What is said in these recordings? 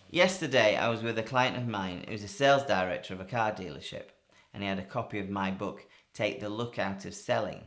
Yesterday I was with a client of mine who's a sales director of a car dealership, and he had a copy of my book, Take the Look Out of Selling.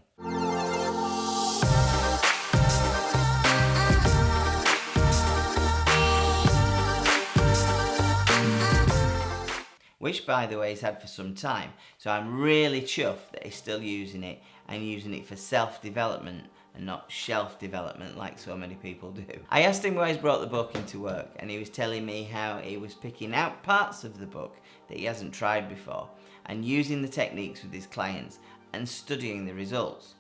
Which, by the way, he's had for some time, so I'm really chuffed that he's still using it and using it for self-development and not shelf development like so many people do. I asked him why he's brought the book into work, and he was telling me how he was picking out parts of the book that he hasn't tried before and using the techniques with his clients and studying the results.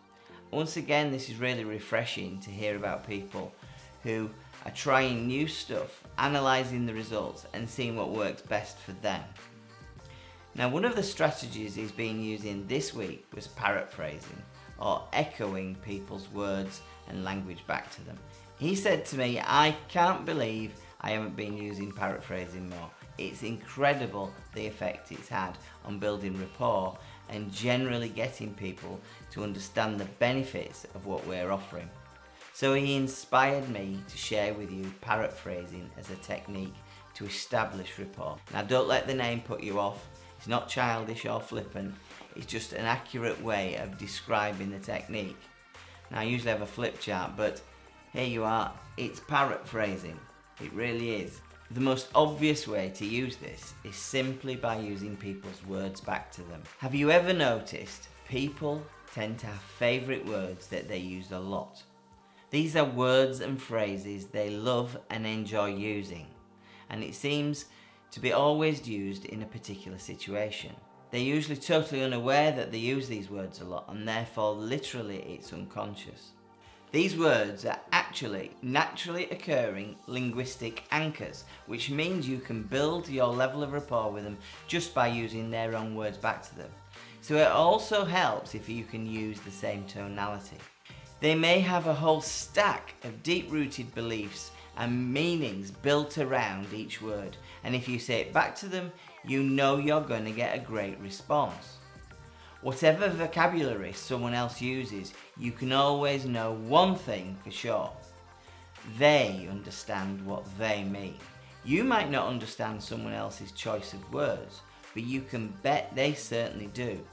Once again, this is really refreshing to hear about people who are trying new stuff, analysing the results and seeing what works best for them. Now, one of the strategies he's been using this week was paraphrasing, or echoing people's words and language back to them. He said to me, "I can't believe I haven't been using paraphrasing more. It's incredible the effect it's had on building rapport and generally getting people to understand the benefits of what we're offering." So he inspired me to share with you paraphrasing as a technique to establish rapport. Now, don't let the name put you off. It's not childish or flippant, it's just an accurate way of describing the technique. Now, I usually have a flip chart, but here you are, it's paraphrasing. It really is. The most obvious way to use this is simply by using people's words back to them. Have you ever noticed people tend to have favourite words that they use a lot? These are words and phrases they love and enjoy using, and it seems to be always used in a particular situation. They're usually totally unaware that they use these words a lot, and therefore literally it's unconscious. These words are actually naturally occurring linguistic anchors, which means you can build your level of rapport with them just by using their own words back to them. So it also helps if you can use the same tonality. They may have a whole stack of deep-rooted beliefs and meanings built around each word, and if you say it back to them, you know you're going to get a great response. Whatever vocabulary someone else uses, you can always know one thing for sure: they understand what they mean. You might not understand someone else's choice of words, but you can bet they certainly do.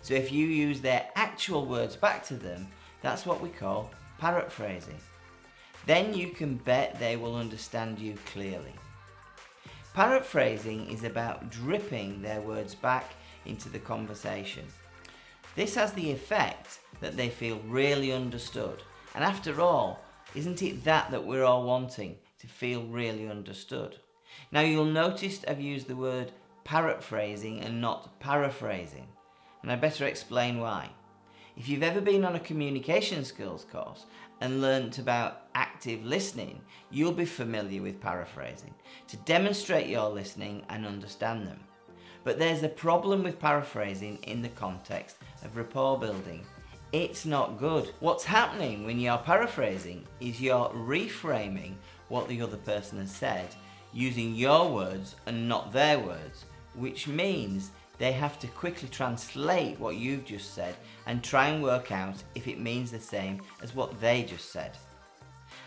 So if you use their actual words back to them, that's what we call paraphrasing. Then you can bet they will understand you clearly. Paraphrasing is about dripping their words back into the conversation. This has the effect that they feel really understood. And after all, isn't it that we're all wanting, to feel really understood? Now, you'll notice I've used the word paraphrasing and not paraphrasing, and I better explain why. If you've ever been on a communication skills course and learnt about active listening, you'll be familiar with paraphrasing to demonstrate your listening and understand them. But there's a problem with paraphrasing in the context of rapport building. It's not good. What's happening when you're paraphrasing is you're reframing what the other person has said using your words and not their words, which means they have to quickly translate what you've just said and try and work out if it means the same as what they just said.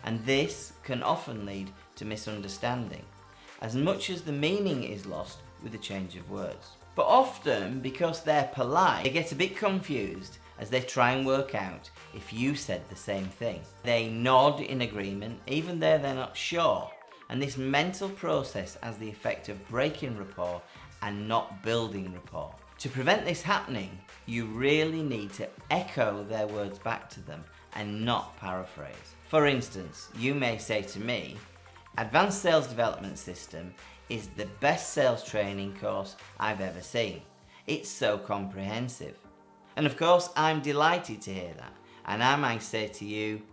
And this can often lead to misunderstanding, as much as the meaning is lost with the change of words. But often, because they're polite, they get a bit confused as they try and work out if you said the same thing. They nod in agreement, even though they're not sure. And this mental process has the effect of breaking rapport and not building rapport. To prevent this happening, you really need to echo their words back to them and not paraphrase. For instance, you may say to me, "Advanced Sales Development System is the best sales training course I've ever seen. It's so comprehensive." And of course, I'm delighted to hear that. And I might say to you,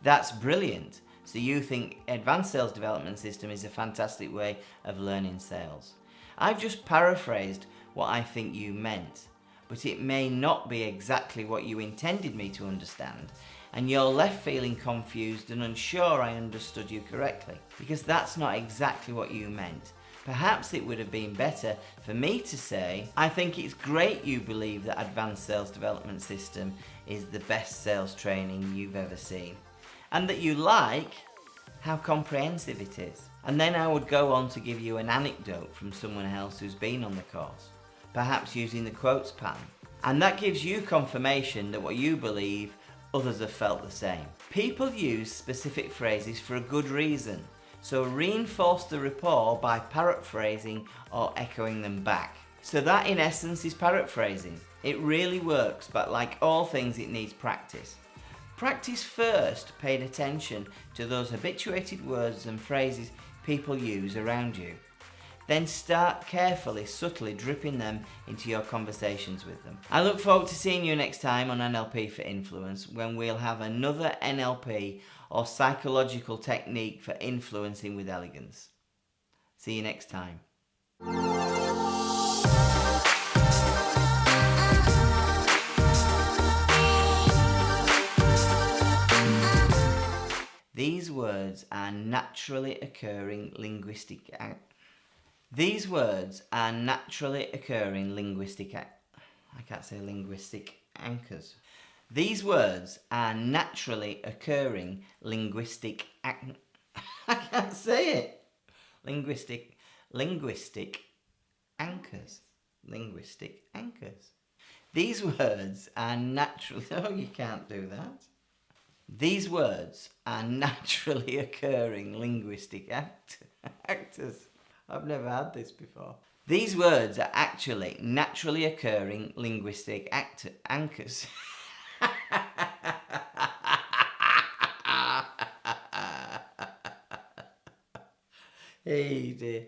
"That's brilliant. So you think Advanced Sales Development System is a fantastic way of learning sales." I've just paraphrased what I think you meant, but it may not be exactly what you intended me to understand, and you're left feeling confused and unsure I understood you correctly, because that's not exactly what you meant. Perhaps it would have been better for me to say, "I think it's great you believe that Advanced Sales Development System is the best sales training you've ever seen, and that you like how comprehensive it is." And then I would go on to give you an anecdote from someone else who's been on the course, perhaps using the quotes pattern. And that gives you confirmation that what you believe, others have felt the same. People use specific phrases for a good reason, so reinforce the rapport by paraphrasing or echoing them back. So that in essence is paraphrasing. It really works, but like all things it needs practice. Practice first paying attention to those habituated words and phrases people use around you. Then start carefully, subtly dripping them into your conversations with them. I look forward to seeing you next time on NLP for Influence, when we'll have another NLP or psychological technique for influencing with elegance. See you next time. These words are naturally occurring linguistic I can't say linguistic anchors. These words are naturally occurring linguistic I can't say it. Linguistic anchors. Linguistic anchors. These words are naturally... Oh, you can't do that. These words are naturally occurring linguistic actors. I've never had this before. These words are actually naturally occurring linguistic anchors. Hey dear.